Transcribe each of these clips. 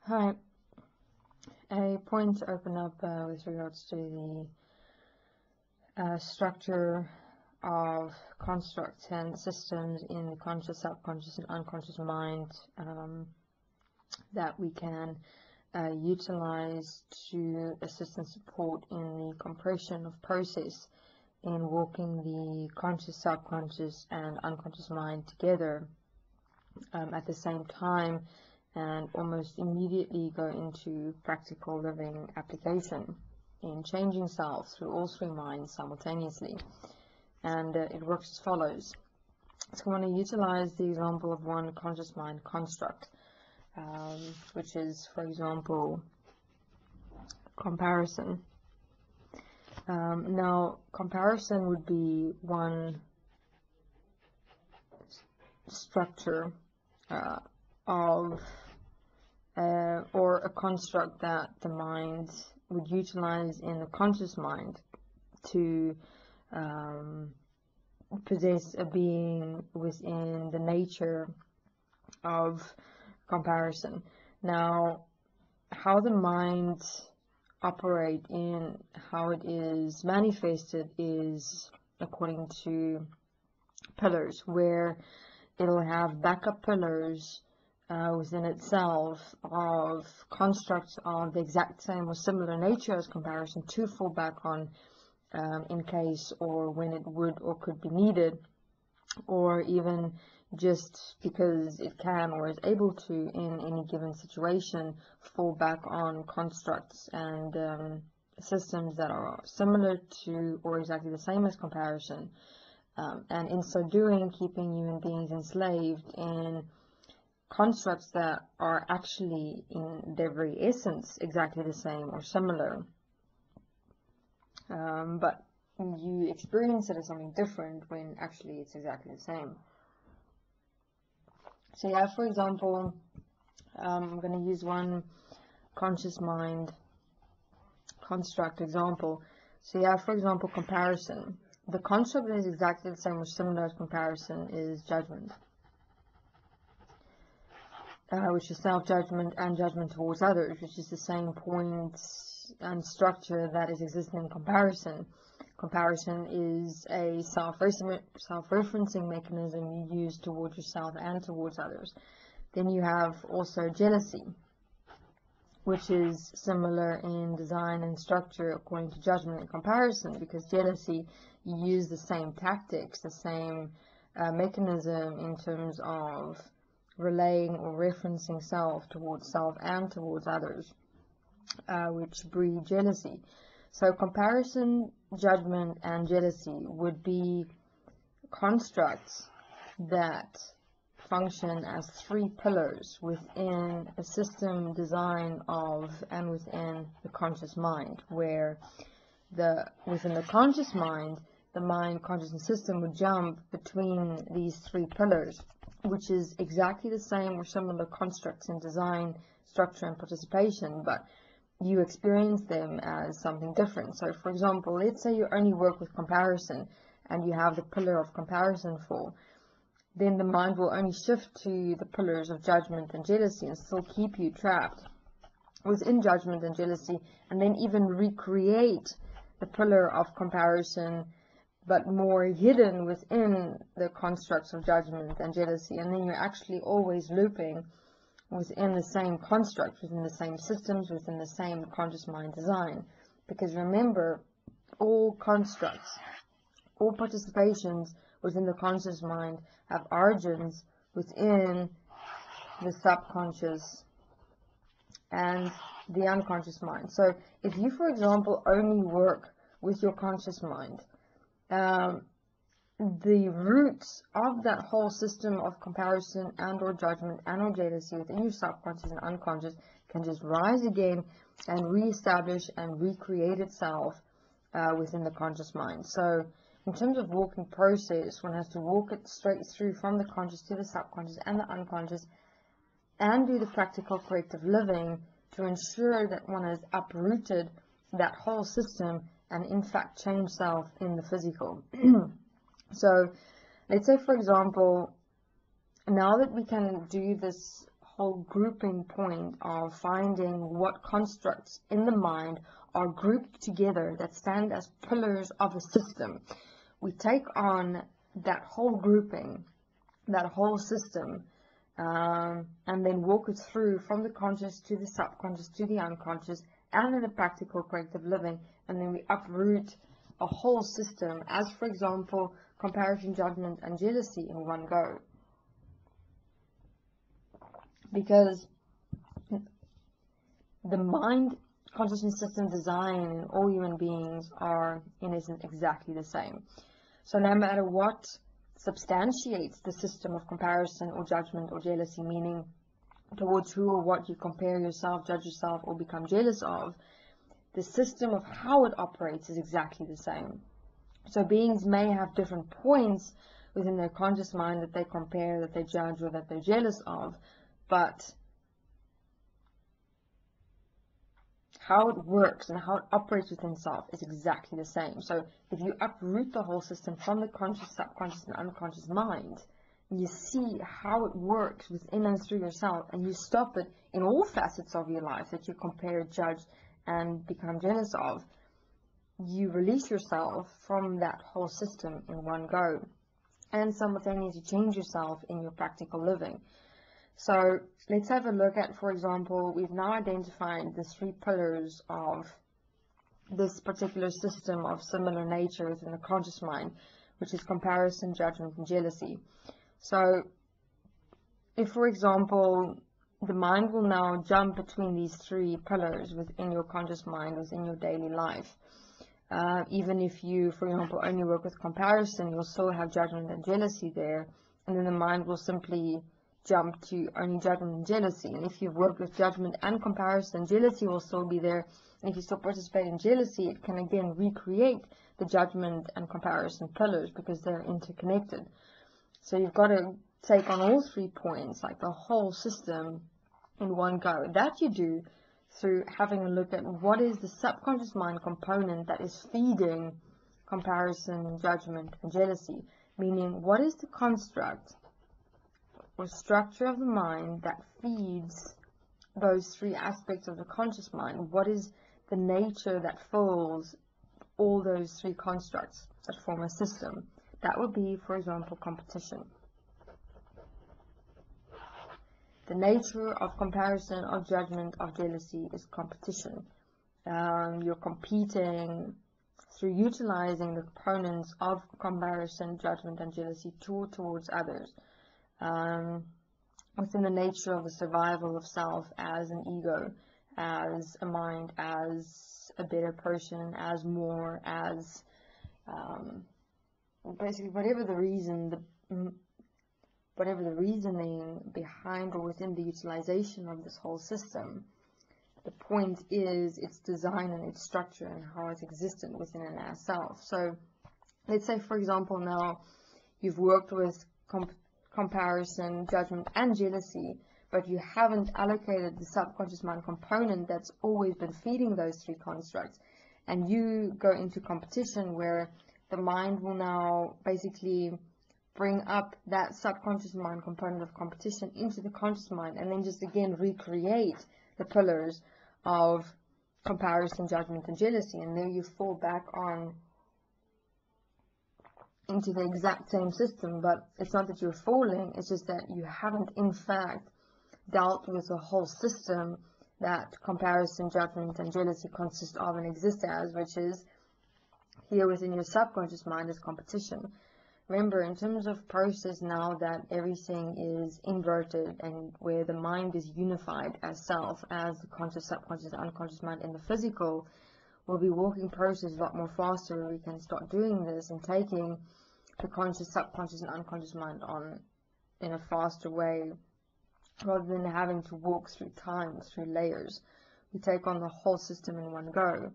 Hi. A point to open up with regards to the structure of constructs and systems in the conscious, subconscious, and unconscious mind that we can utilize to assist and support in the compression of process in walking the conscious, subconscious, and unconscious mind together at the same time, and almost immediately go into practical living application in changing self through all three minds simultaneously. And it works as follows. So I want to utilize the example of one conscious mind construct, which is, for example, comparison. Now, comparison would be one structure of or a construct that the mind would utilize in the conscious mind to possess a being within the nature of comparison. Now, how the mind operate in how it is manifested is according to pillars, where it'll have backup pillars within itself of constructs of the exact same or similar nature as comparison to fall back on in case or when it would or could be needed, or even just because it can or is able to in any given situation fall back on constructs and systems that are similar to or exactly the same as comparison, and in so doing keeping human beings enslaved in constructs that are actually in their very essence exactly the same or similar, but you experience it as something different when actually it's exactly the same. So yeah, for example, I'm going to use one conscious mind construct example. So yeah, for example, comparison. The construct that is exactly the same or similar as comparison is judgment, which is self-judgment and judgment towards others, which is the same point and structure that is existing in comparison. Comparison is a self-referencing mechanism you use towards yourself and towards others. Then you have also jealousy, which is similar in design and structure according to judgment and comparison, because jealousy, you use the same tactics, the same mechanism in terms of relaying or referencing self towards self and towards others, which breed jealousy. So comparison, judgment, and jealousy would be constructs that function as three pillars within a system design of and within the conscious mind, where within the conscious mind, the mind consciousness system would jump between these three pillars, which is exactly the same or similar constructs in design, structure, and participation, but you experience them as something different. So for example, let's say you only work with comparison and you have the pillar of comparison full, then the mind will only shift to the pillars of judgment and jealousy and still keep you trapped within judgment and jealousy, and then even recreate the pillar of comparison but more hidden within the constructs of judgment and jealousy, and then you're actually always looping within the same construct, within the same systems, within the same conscious mind design. Because remember, all constructs, all participations within the conscious mind have origins within the subconscious and the unconscious mind. So if you, for example, only work with your conscious mind, the roots of that whole system of comparison and or judgment and or jealousy within your subconscious and unconscious can just rise again and reestablish and recreate itself within the conscious mind. So in terms of walking process, one has to walk it straight through from the conscious to the subconscious and the unconscious, and do the practical corrective living to ensure that one has uprooted that whole system and in fact change self in the physical. So let's say, for example, now that we can do this whole grouping point of finding what constructs in the mind are grouped together that stand as pillars of a system. We take on that whole grouping, that whole system, and then walk it through from the conscious to the subconscious to the unconscious, and in a practical creative living, and then we uproot a whole system, as for example comparison, judgment and jealousy, in one go. Because the mind consciousness system design in all human beings are in essence exactly the same. So no matter what substantiates the system of comparison or judgment or jealousy, meaning towards who or what you compare yourself, judge yourself, or become jealous of, the system of how it operates is exactly the same. So beings may have different points within their conscious mind that they compare, that they judge, or that they're jealous of, but how it works and how it operates within self is exactly the same. So if you uproot the whole system from the conscious, subconscious and unconscious mind, you see how it works within and through yourself, and you stop it in all facets of your life that you compare, judge and become jealous of, you release yourself from that whole system in one go, and simultaneously change yourself in your practical living. So let's have a look at, for example, we've now identified the 3 pillars of this particular system of similar nature within the conscious mind, which is comparison, judgment and jealousy. So if, for example, the mind will now jump between these 3 pillars within your conscious mind, within your daily life. Even if you, for example, only work with comparison, you'll still have judgment and jealousy there, and then the mind will simply jump to only judgment and jealousy. And if you've worked with judgment and comparison, jealousy will still be there. And if you still participate in jealousy, it can again recreate the judgment and comparison pillars because they're interconnected. So you've got to take on all 3 points, like the whole system, in one go. That you do through having a look at what is the subconscious mind component that is feeding comparison, judgment and jealousy, meaning what is the construct or structure of the mind that feeds those 3 aspects of the conscious mind. What is the nature that fills all those 3 constructs that form a system? That would be, for example, competition. The nature of comparison, of judgment, of jealousy is competition. You're competing through utilizing the components of comparison, judgment and jealousy towards others. Within the nature of the survival of self as an ego, as a mind, as a better person, as more, as basically whatever the reasoning behind or within the utilization of this whole system, the point is its design and its structure and how it's existent within an ourself. So let's say, for example, now you've worked with comparison, judgment and jealousy, but you haven't allocated the subconscious mind component that's always been feeding those 3 constructs, and you go into competition where the mind will now basically bring up that subconscious mind component of competition into the conscious mind, and then just again recreate the pillars of comparison, judgment and jealousy, and then you fall back on into the exact same system. But it's not that you're falling, it's just that you haven't in fact dealt with the whole system that comparison, judgment and jealousy consist of and exist as, which is here within your subconscious mind is competition. Remember, in terms of process, now that everything is inverted and where the mind is unified as self, as the conscious, subconscious, unconscious mind in the physical, we'll be walking process a lot more faster, where we can start doing this and taking the conscious, subconscious and unconscious mind on in a faster way, rather than having to walk through time, through layers. We take on the whole system in one go.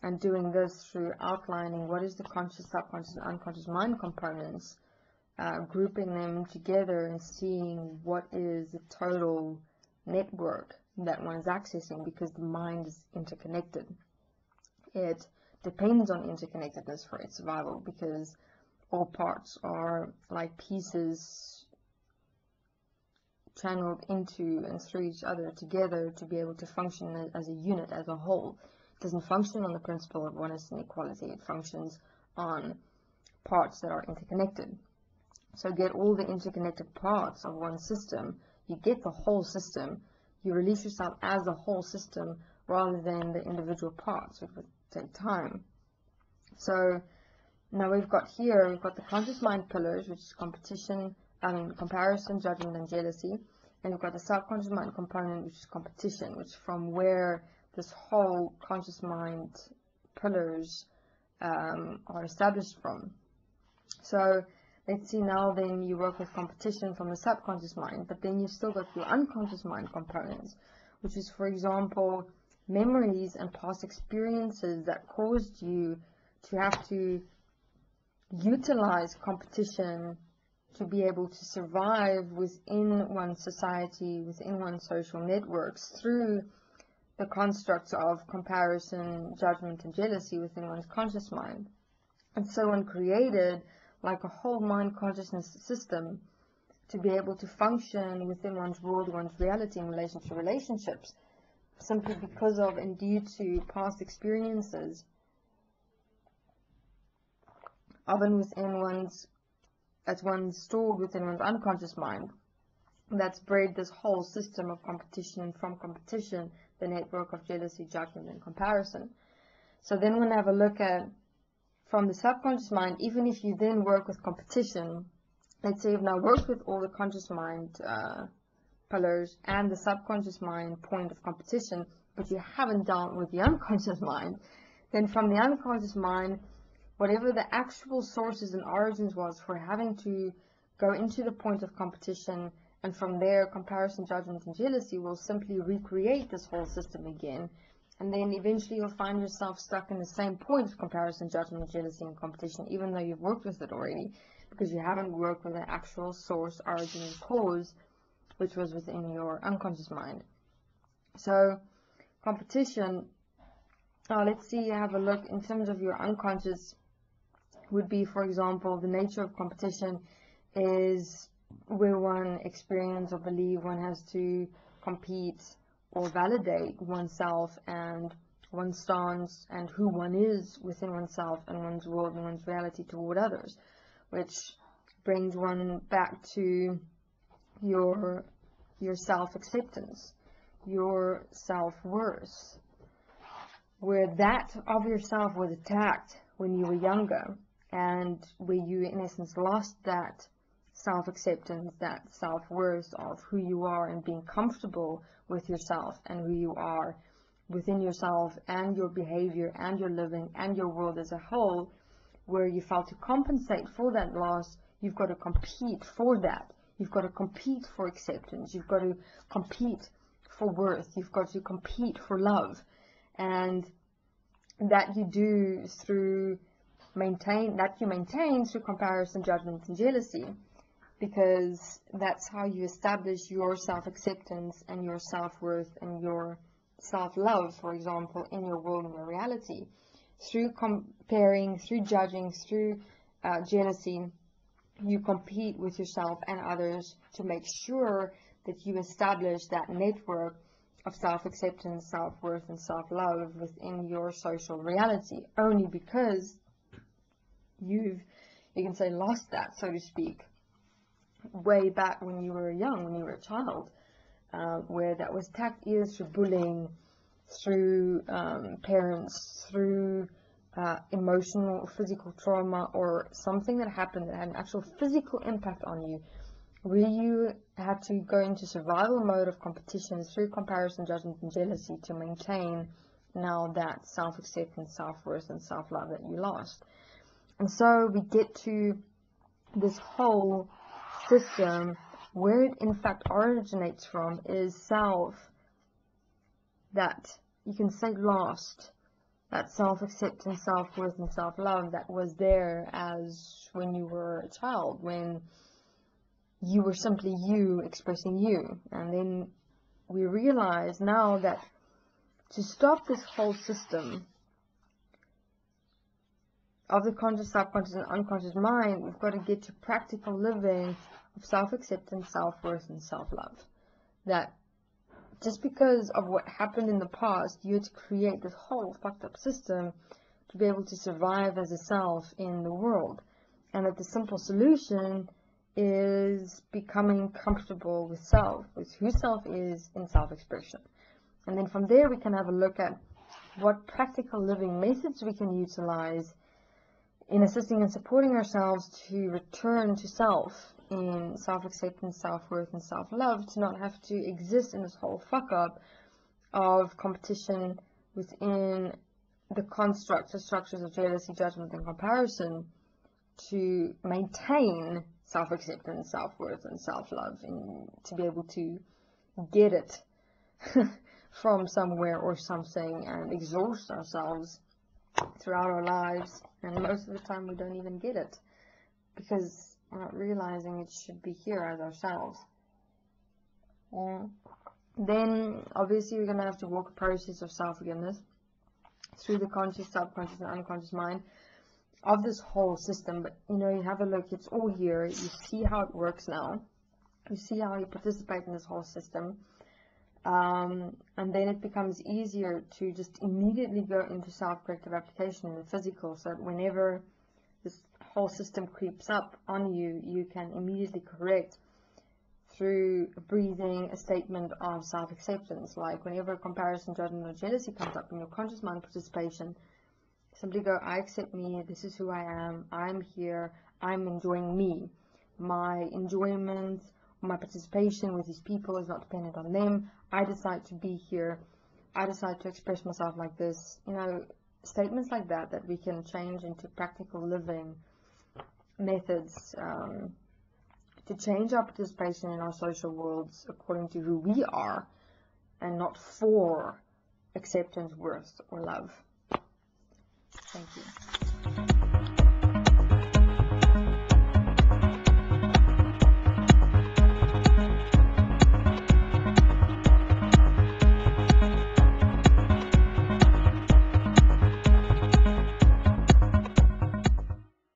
And doing this through outlining what is the conscious, subconscious and unconscious mind components, grouping them together and seeing what is the total network that one is accessing, because the mind is interconnected. It depends on interconnectedness for its survival, because all parts are like pieces channeled into and through each other together to be able to function as a unit, as a whole. It doesn't function on the principle of oneness and equality. It functions on parts that are interconnected. So get all the interconnected parts of one system. You get the whole system. You release yourself as the whole system rather than the individual parts, which would take time. So now we've got the conscious mind pillars, which is comparison, judgment, and jealousy. And we've got the subconscious mind component, which is competition, which is from where this whole conscious mind pillars are established from. So let's see, now then you work with competition from the subconscious mind, but then you've still got your unconscious mind components, which is, for example, memories and past experiences that caused you to have to utilize competition to be able to survive within one's society, within one's social networks, through the constructs of comparison, judgment, and jealousy within one's conscious mind. And so one created like a whole mind consciousness system to be able to function within one's world, one's reality in relation to relationships, simply because of and due to past experiences of and within one's, as one's stored within one's unconscious mind. That's bred this whole system of competition, and from competition, the network of jealousy, judgment, and comparison. So then we'll have a look at, from the subconscious mind, even if you then work with competition, let's say you've now worked with all the conscious mind pillars and the subconscious mind point of competition, but you haven't dealt with the unconscious mind, then from the unconscious mind, whatever the actual sources and origins was for having to go into the point of competition, and from there comparison, judgment, and jealousy will simply recreate this whole system again. And then eventually you'll find yourself stuck in the same point of comparison, judgment, jealousy, and competition, even though you've worked with it already, because you haven't worked with the actual source, origin, and cause, which was within your unconscious mind. So competition, let's see, have a look in terms of your unconscious, would be, for example, the nature of competition is where one experience or believe one has to compete or validate oneself and one's stance and who one is within oneself and one's world and one's reality toward others, which brings one back to your self-acceptance, your self-worth, where that of yourself was attacked when you were younger, and where you in essence lost that self-acceptance, that self-worth of who you are and being comfortable with yourself and who you are within yourself and your behavior and your living and your world as a whole, where you felt to compensate for that loss, you've got to compete for that. You've got to compete for acceptance. You've got to compete for worth. You've got to compete for love. And that you do through maintain through comparison, judgment, and jealousy, because that's how you establish your self-acceptance and your self-worth and your self-love, for example, in your world and your reality. Through comparing, through judging, through jealousy, you compete with yourself and others to make sure that you establish that network of self-acceptance, self-worth, and self-love within your social reality, only because you can say, lost that, so to speak, way back when you were young, when you were a child, where that was attacked either through bullying, through parents, through emotional or physical trauma, or something that happened that had an actual physical impact on you, where you had to go into survival mode of competition through comparison, judgment, and jealousy to maintain now that self-acceptance, self-worth, and self-love that you lost. And so we get to this whole system where it in fact originates from is self, that you can say lost, that self-acceptance, self-worth, and self-love that was there as when you were a child, when you were simply you expressing you. And then we realize now that to stop this whole system of the conscious, subconscious, and unconscious mind, we've got to get to practical living of self-acceptance, self-worth, and self-love. that just because of what happened in the past, you had to create this whole fucked up system to be able to survive as a self in the world. And that the simple solution is becoming comfortable with self, with who self is in self-expression. And then from there we can have a look at what practical living methods we can utilize in assisting and supporting ourselves to return to self in self-acceptance, self-worth, and self-love, to not have to exist in this whole fuck-up of competition within the constructs or structures of jealousy, judgment, and comparison, to maintain self-acceptance, self-worth, and self-love, and to be able to get it from somewhere or something and exhaust ourselves throughout our lives. And most of the time we don't even get it because we're not realizing it should be here as ourselves. Then obviously we're going to have to walk a process of self-forgiveness through the conscious, subconscious, and unconscious mind of this whole system. But you have a look, it's all here, you see how it works now, you see how you participate in this whole system, and then it becomes easier to just immediately go into self-corrective application in the physical, so that whenever this whole system creeps up on you, you can immediately correct through breathing a statement of self-acceptance. Like whenever comparison, judgment, or jealousy comes up in your conscious mind participation, simply go, I accept me, this is who I am, I'm here, I'm enjoying me. My enjoyment, my participation with these people is not dependent on them. I decide to be here. I decide to express myself like this. Statements like that we can change into practical living methods to change our participation in our social worlds according to who we are and not for acceptance, worth, or love. Thank you.